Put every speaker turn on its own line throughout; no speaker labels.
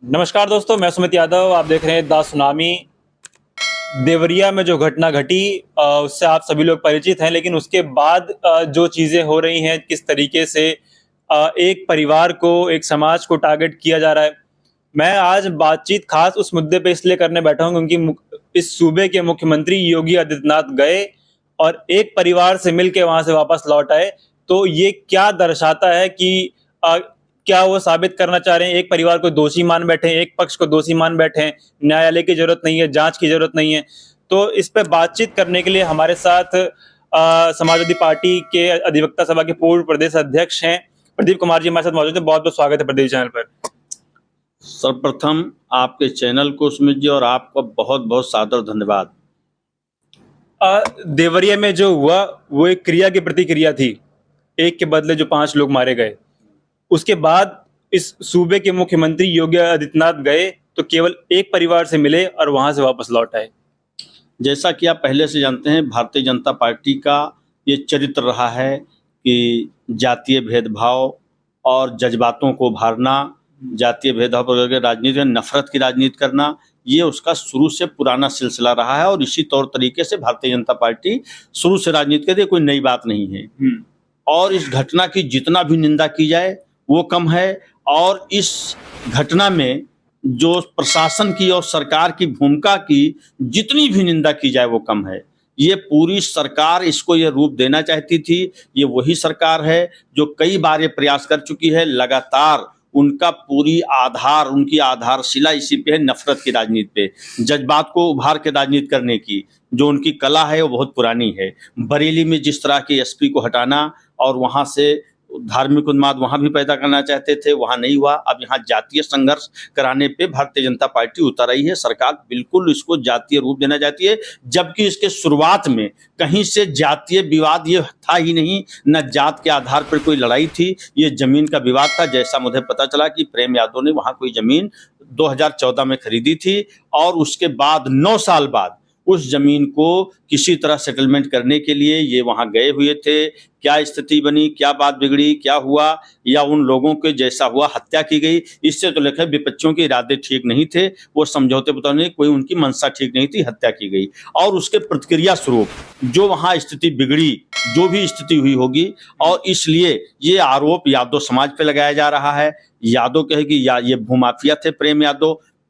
नमस्कार दोस्तों, मैं सुमित यादव। आप देख रहे हैं द सुनामी। देवरिया में जो घटना घटी उससे आप सभी लोग परिचित हैं, लेकिन उसके बाद जो चीज़ें हो रही हैं, किस तरीके से एक परिवार को, एक समाज को टारगेट किया जा रहा है। मैं आज बातचीत खास उस मुद्दे पे इसलिए करने बैठा हूँ क्योंकि इस सूबे के मुख्यमंत्री योगी आदित्यनाथ गए और एक परिवार से मिलके वहाँ से वापस लौट आए। तो ये क्या दर्शाता है कि क्या वो साबित करना चाह रहे हैं? एक परिवार को दोषी मान बैठे हैं, एक पक्ष को दोषी मान बैठे हैं, न्यायालय की ज़रूरत नहीं है, जाँच की ज़रूरत नहीं है। तो इस पे बातचीत करने के लिए हमारे साथ समाजवादी पार्टी के अधिवक्ता सभा के पूर्व प्रदेश अध्यक्ष हैं प्रदीप कुमार जी हमारे साथ मौजूद हैं। बहुत-बहुत स्वागत है प्रदीप चैनल पर।
सर्वप्रथम आपके चैनल को सुमित जी और आपका बहुत बहुत सादर धन्यवाद।
देवरिया में जो हुआ वो एक क्रिया की प्रतिक्रिया थी। एक के बदले जो 5 लोग मारे गए। उसके बाद इस सूबे के मुख्यमंत्री योगी आदित्यनाथ गए तो केवल एक परिवार से मिले और वहां से वापस लौट आए।
जैसा कि आप पहले से जानते हैं, भारतीय जनता पार्टी का ये चरित्र रहा है कि जातीय भेदभाव और जज्बातों को उभारना, जातीय भेदभाव पर राजनीति, नफरत की राजनीति करना, ये उसका शुरू से पुराना सिलसिला रहा है। और इसी तौर तरीके से भारतीय जनता पार्टी शुरू से राजनीति करती है, कोई नई बात नहीं है। और इस घटना की जितना भी निंदा की जाए वो कम है। और इस घटना में जो प्रशासन की और सरकार की भूमिका की जितनी भी निंदा की जाए वो कम है। ये पूरी सरकार इसको ये रूप देना चाहती थी। ये वही सरकार है जो कई बार ये प्रयास कर चुकी है। लगातार उनका उनकी आधारशिला इसी पे है, नफरत की राजनीति पे, जज्बात को उभार के राजनीति करने की जो उनकी कला है वो बहुत पुरानी है। बरेली में जिस तरह के एसपी को हटाना और वहाँ से धार्मिक उन्माद वहां भी पैदा करना चाहते थे, वहां नहीं हुआ। अब यहाँ जातीय संघर्ष कराने पे भारतीय जनता पार्टी उतर आई है। सरकार बिल्कुल इसको जातीय रूप देना चाहती है, जबकि इसके शुरुआत में कहीं से जातीय विवाद ये था ही नहीं, न जात के आधार पर कोई लड़ाई थी, ये जमीन का विवाद था। जैसा मुझे पता चला कि प्रेम यादव ने वहां कोई जमीन 2014 में खरीदी थी और उसके बाद 9 साल बाद उस जमीन को किसी तरह सेटलमेंट करने के लिए ये वहां गए हुए थे। क्या स्थिति बनी, क्या बात बिगड़ी, क्या हुआ, या उन लोगों के जैसा हुआ हत्या की गई, इससे तो लिखा है विपक्षियों के इरादे ठीक नहीं थे, वो समझौते पता नहीं, कोई उनकी मंशा ठीक नहीं थी, हत्या की गई। और उसके प्रतिक्रिया स्वरूप जो वहां स्थिति बिगड़ी, जो भी स्थिति हुई होगी, और इसलिए ये आरोप यादव समाज पे लगाया जा रहा है। यादव कहे कि ये भूमाफिया थे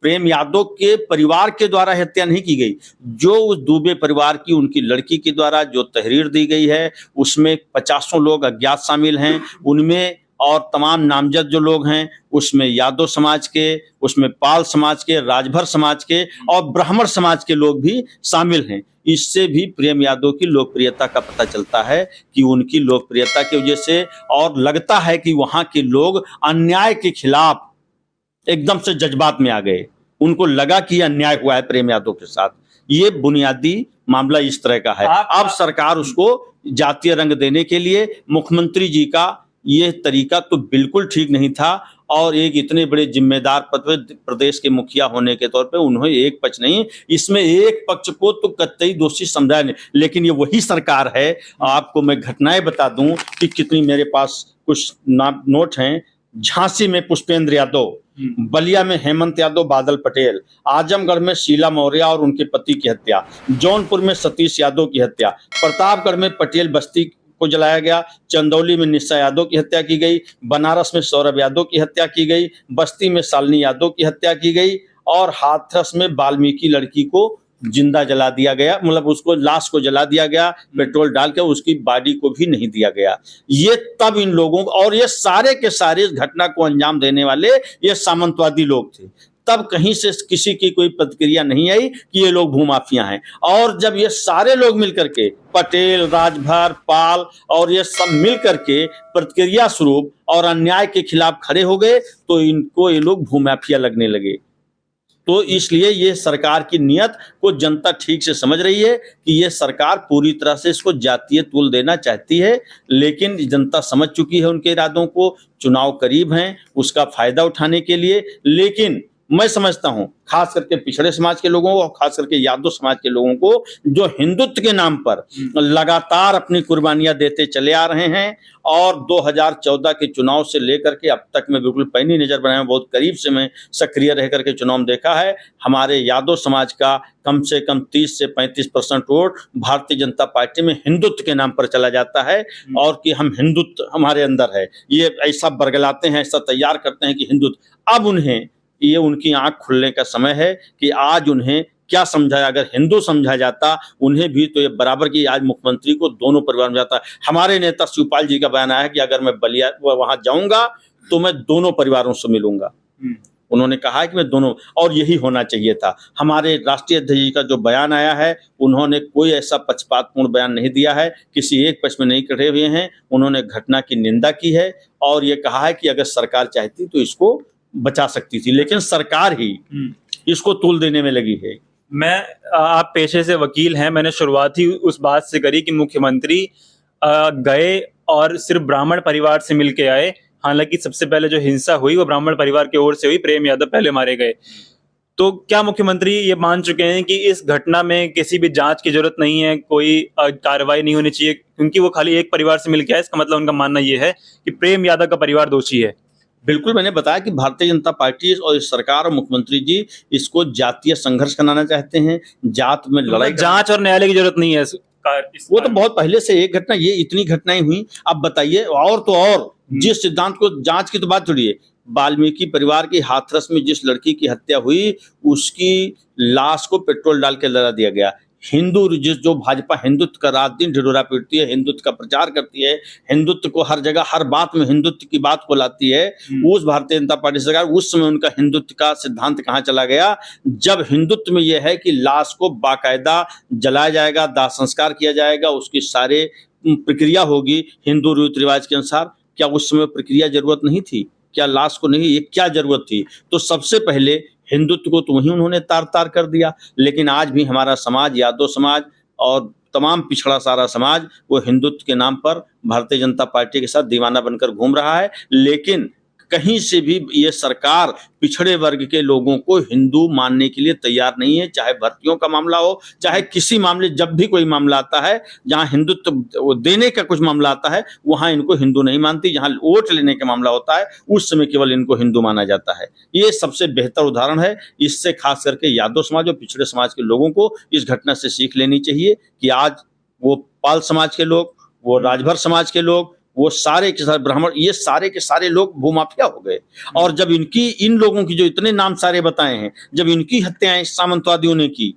प्रेम यादव के परिवार के द्वारा हत्या नहीं की गई। जो उस दुबे परिवार की उनकी लड़की के द्वारा जो तहरीर दी गई है उसमें 50 लोग अज्ञात शामिल हैं, उनमें और तमाम नामजद जो लोग हैं उसमें यादव समाज के, उसमें पाल समाज के, राजभर समाज के और ब्राह्मण समाज के लोग भी शामिल हैं। इससे भी प्रेम यादव की लोकप्रियता का पता चलता है कि उनकी लोकप्रियता की वजह से, और लगता है कि वहां के लोग अन्याय के खिलाफ एकदम से जज्बात में आ गए। उनको लगा कि अन्याय हुआ है प्रेम यादव के साथ। ये बुनियादी मामला इस तरह का है। अब सरकार उसको जातीय रंग देने के लिए, मुख्यमंत्री जी का ये तरीका तो बिल्कुल ठीक नहीं था। और एक इतने बड़े जिम्मेदार पद पर प्रदेश के मुखिया होने के तौर पे उन्होंने एक पक्ष नहीं, इसमें एक पक्ष को तो कतई दोषी समझा नहीं। लेकिन ये वही सरकार है। आपको मैं घटनाएं बता दूं कि कितनी, मेरे पास कुछ नोट हैं। झांसी में पुष्पेंद्र यादव, बलिया में हेमंत यादव बादल पटेल, आजमगढ़ में शीला मौर्य और उनके पति की हत्या, जौनपुर में सतीश यादव की हत्या, प्रतापगढ़ में पटेल बस्ती को जलाया गया, चंदौली में निशा यादव की हत्या की गई, बनारस में सौरभ यादव की हत्या की गई, बस्ती में शालिनी यादव की हत्या की गई, और हाथरस में वाल्मीकि लड़की को जिंदा जला दिया गया, मतलब उसको लाश को जला दिया गया, पेट्रोल डाल के, उसकी बॉडी को भी नहीं दिया गया। ये तब इन लोगों, और ये सारे के सारे इस घटना को अंजाम देने वाले ये सामंतवादी लोग थे। तब कहीं से किसी की कोई प्रतिक्रिया नहीं आई कि ये लोग भूमाफिया हैं। और जब ये सारे लोग मिलकर के, पटेल, राजभर, पाल और ये सब मिलकर के प्रतिक्रिया स्वरूप और अन्याय के खिलाफ खड़े हो गए तो इनको ये लोग भूमाफिया लगने लगे। तो इसलिए ये सरकार की नीयत को जनता ठीक से समझ रही है कि ये सरकार पूरी तरह से इसको जातीय तूल देना चाहती है, लेकिन जनता समझ चुकी है उनके इरादों को। चुनाव करीब हैं, उसका फायदा उठाने के लिए। लेकिन मैं समझता हूं खास करके पिछड़े समाज के लोगों को और खास करके यादव समाज के लोगों को, जो हिंदुत्व के नाम पर लगातार अपनी कुर्बानियां देते चले आ रहे हैं और 2014 के चुनाव से लेकर के अब तक मैं बिल्कुल पैनी नजर बनाया, बहुत करीब से मैं सक्रिय रह करके चुनाव देखा है। हमारे यादव समाज का कम से कम 30 से 35% वोट भारतीय जनता पार्टी में हिंदुत्व के नाम पर चला जाता है और कि हम हिंदुत्व हमारे अंदर है, ये ऐसा बरगलाते हैं, ऐसा तैयार करते हैं कि हिंदुत्व। अब उन्हें ये उनकी आंख खुलने का समय है कि आज उन्हें क्या समझाया, अगर हिंदू समझा जाता उन्हें भी तो ये बराबर की आज मुख्यमंत्री को दोनों परिवार में जाता। हमारे नेता शिवपाल जी का बयान आया है कि अगर मैं बलिया वहां जाऊंगा तो मैं दोनों परिवारों से मिलूंगा। उन्होंने कहा है कि मैं दोनों, और यही होना चाहिए था। हमारे राष्ट्रीय अध्यक्ष जी का जो बयान आया है, उन्होंने कोई ऐसा पक्षपातपूर्ण बयान नहीं दिया है, किसी एक पक्ष में नहीं खड़े हुए हैं। उन्होंने घटना की निंदा की है और ये कहा है कि अगर सरकार चाहती तो इसको बचा सकती थी, लेकिन सरकार ही इसको तूल देने में लगी है।
आप पेशे से वकील हैं, मैंने शुरुआत ही उस बात से करी कि मुख्यमंत्री गए और सिर्फ ब्राह्मण परिवार से मिलके आए। हालांकि सबसे पहले जो हिंसा हुई वो ब्राह्मण परिवार की ओर से हुई, प्रेम यादव पहले मारे गए। तो क्या मुख्यमंत्री ये मान चुके हैं कि इस घटना में किसी भी जांच की जरूरत नहीं है, कोई कार्रवाई नहीं होनी चाहिए क्योंकि वो खाली एक परिवार से मिलके आए? इसका मतलब उनका मानना ये है कि प्रेम यादव का परिवार दोषी है।
बिल्कुल, मैंने बताया कि भारतीय जनता पार्टी और सरकार और मुख्यमंत्री जी इसको जातीय संघर्ष कराना चाहते हैं, जात में लड़ाई।
जांच और न्यायालय की जरूरत नहीं है
वो तो बहुत पहले से एक घटना, ये इतनी घटनाएं हुई। अब बताइए, और तो और जिस सिद्धांत को जांच की तो बात छोड़िए, वाल्मीकि परिवार की हाथरस में जिस लड़की की हत्या हुई उसकी लाश को पेट्रोल डाल के जला दिया गया। हिंदू जो भाजपा हिंदुत्व का रात दिन ढिढोरा पीटती है, हिंदुत्व का प्रचार करती है, हिंदुत्व को हर जगह हर बात में हिंदुत्व की बात को लाती है, उस भारतीय जनता पार्टी सरकार, उस समय उनका हिंदुत्व का सिद्धांत कहाँ चला गया? जब हिंदुत्व में यह है कि लाश को बाकायदा जलाया जाएगा, दाह संस्कार किया जाएगा, उसकी सारे प्रक्रिया होगी हिंदू रीति रिवाज के अनुसार। क्या उस समय प्रक्रिया जरूरत नहीं थी? क्या लाश को नहीं, ये क्या जरूरत थी? तो सबसे पहले हिंदुत्व को तो वही उन्होंने तार तार कर दिया। लेकिन आज भी हमारा समाज, यादव समाज और तमाम पिछड़ा सारा समाज वो हिंदुत्व के नाम पर भारतीय जनता पार्टी के साथ दीवाना बनकर घूम रहा है। लेकिन कहीं से भी ये सरकार पिछड़े वर्ग के लोगों को हिंदू मानने के लिए तैयार नहीं है, चाहे भर्तियों का मामला हो, चाहे किसी मामले, जब भी कोई मामला आता है जहां हिंदुत्व देने का कुछ मामला आता है वहां इनको हिंदू नहीं मानती। जहां वोट लेने का मामला होता है उस समय केवल इनको हिंदू माना जाता है। ये सबसे बेहतर उदाहरण है। इससे खास करके यादव समाज और पिछड़े समाज के लोगों को इस घटना से सीख लेनी चाहिए कि आज वो पाल समाज के लोग, वो राजभर समाज के लोग, वो सारे के सारे ब्राह्मण, ये सारे के सारे लोग भूमाफिया हो गए। और जब इन लोगों की जो इतने नाम सारे बताए हैं, जब इनकी हत्याएं सामंतवादियों ने की,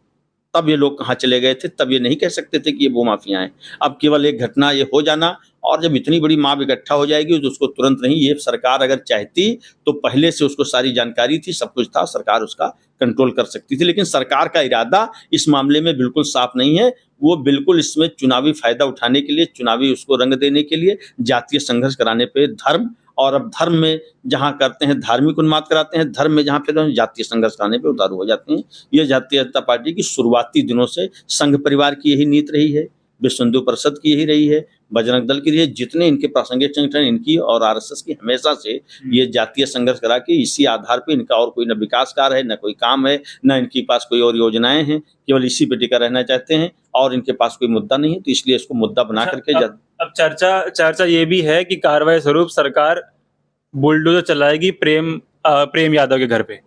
तब ये लोग कहाँ चले गए थे? तब ये नहीं कह सकते थे कि ये भूमाफिया हैं। अब केवल एक घटना ये हो जाना, और जब इतनी बड़ी माप इकट्ठा हो जाएगी तो उसको तुरंत नहीं, ये सरकार अगर चाहती तो पहले से उसको सारी जानकारी थी, सब कुछ था, सरकार उसका कंट्रोल कर सकती थी। लेकिन सरकार का इरादा इस मामले में बिल्कुल साफ नहीं है। वो बिल्कुल इसमें चुनावी फायदा उठाने के लिए, चुनावी उसको रंग देने के लिए, जातीय संघर्ष कराने पे धर्म, और अब धर्म में जहां करते हैं धार्मिक उन्माद कराते हैं, धर्म में जहां फिर जातीय संघर्ष कराने पे उतारू हो जाते हैं। ये भारतीय जनता पार्टी की शुरुआती दिनों से संघ परिवार की यही नीति रही है, विश्व हिंदू परिषद की यही रही है, बजरंग दल की रही है, जितने इनके प्रासंगिक संगठन इनकी और आरएसएस की हमेशा से ये जातीय संघर्ष करा के इसी आधार पे इनका और कोई न विकास कार्य है, न कोई काम है, न इनके पास कोई और योजनाएं हैं, केवल इसी पे टिका रहना चाहते हैं और इनके पास कोई मुद्दा नहीं है, तो इसलिए इसको मुद्दा बना करके
अब चर्चा ये भी है कि कार्रवाई स्वरूप सरकार बुलडोजर चलाएगी प्रेम यादव के घर पे।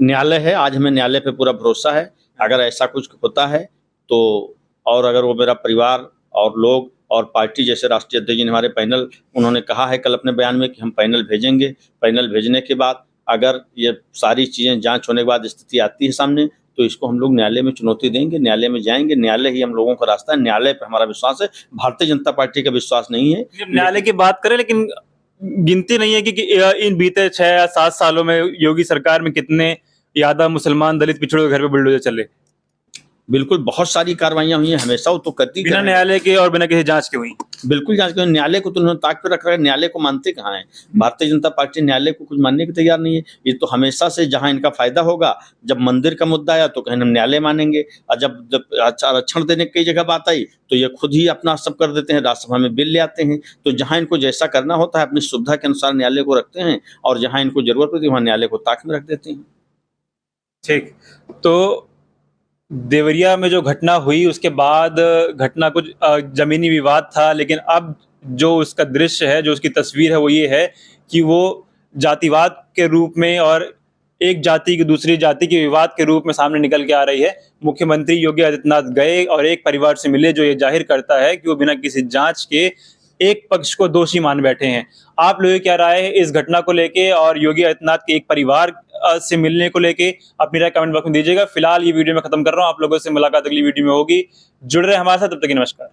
न्यायालय है, आज हमें न्यायालय पे पूरा भरोसा है। अगर ऐसा कुछ होता है तो, और अगर वो मेरा परिवार और लोग और पार्टी, जैसे राष्ट्रीय अध्यक्ष जी ने हमारे पैनल, उन्होंने कहा है कल अपने बयान में कि हम पैनल भेजेंगे, पैनल भेजने के बाद अगर ये सारी चीज़ें जांच होने के बाद स्थिति आती है सामने तो इसको हम लोग न्यायालय में चुनौती देंगे, न्यायालय में जाएंगे। न्यायालय ही हम लोगों का रास्ता है, न्यायालय पर हमारा विश्वास है, भारतीय जनता पार्टी का विश्वास नहीं है।
न्यायालय की बात करें, लेकिन गिनती नहीं है कि इन बीते 6 या 7 सालों में योगी सरकार में कितने यादव, मुसलमान, दलित, पिछड़ों के घर पे बुलडोजर चले।
बिल्कुल बहुत सारी कार्रवाइयां हुई हैं, हमेशा वो तो करती
बिना
कर रहे हैं।
न्यायालय के और बिना किसी जांच के हुई।
बिल्कुल जांच करें, न्यायालय को तो उन्होंने ताक पे रख रखा है, न्यायालय को मानते कहाँ हैं? भारतीय जनता पार्टी न्यायालय को कुछ मानने को तैयार नहीं है। ये तो हमेशा से जहाँ इनका फायदा होगा, जब मंदिर का मुद्दा आया तो कहें हम न्यायालय मानेंगे, और जब आरक्षण देने की जगह बात आई तो ये खुद ही अपना सब कर देते हैं, राज्यसभा में बिल ले आते हैं। तो जहाँ इनको जैसा करना होता है अपनी सुविधा के अनुसार न्यायालय को रखते हैं, और जहाँ इनको जरूरत होती है वहाँ न्यायालय को ताक में रख देते हैं।
ठीक। तो देवरिया में जो घटना हुई उसके बाद घटना कुछ जमीनी विवाद था, लेकिन अब जो उसका दृश्य है, जो उसकी तस्वीर है, वो ये है कि वो जातिवाद के रूप में और एक जाति की दूसरी जाति के विवाद के रूप में सामने निकल के आ रही है। मुख्यमंत्री योगी आदित्यनाथ गए और एक परिवार से मिले जो ये जाहिर करता है कि वो बिना किसी जांच के एक पक्ष को दोषी मान बैठे हैं। आप लोगों की क्या राय है इस घटना को लेके और योगी आदित्यनाथ के एक परिवार से मिलने को लेके? अपनी राय कमेंट बॉक्स में दीजिएगा। फिलहाल ये वीडियो मैं खत्म कर रहा हूँ, आप लोगों से मुलाकात अगली वीडियो में होगी। जुड़ रहे हमारे साथ, तब तक नमस्कार।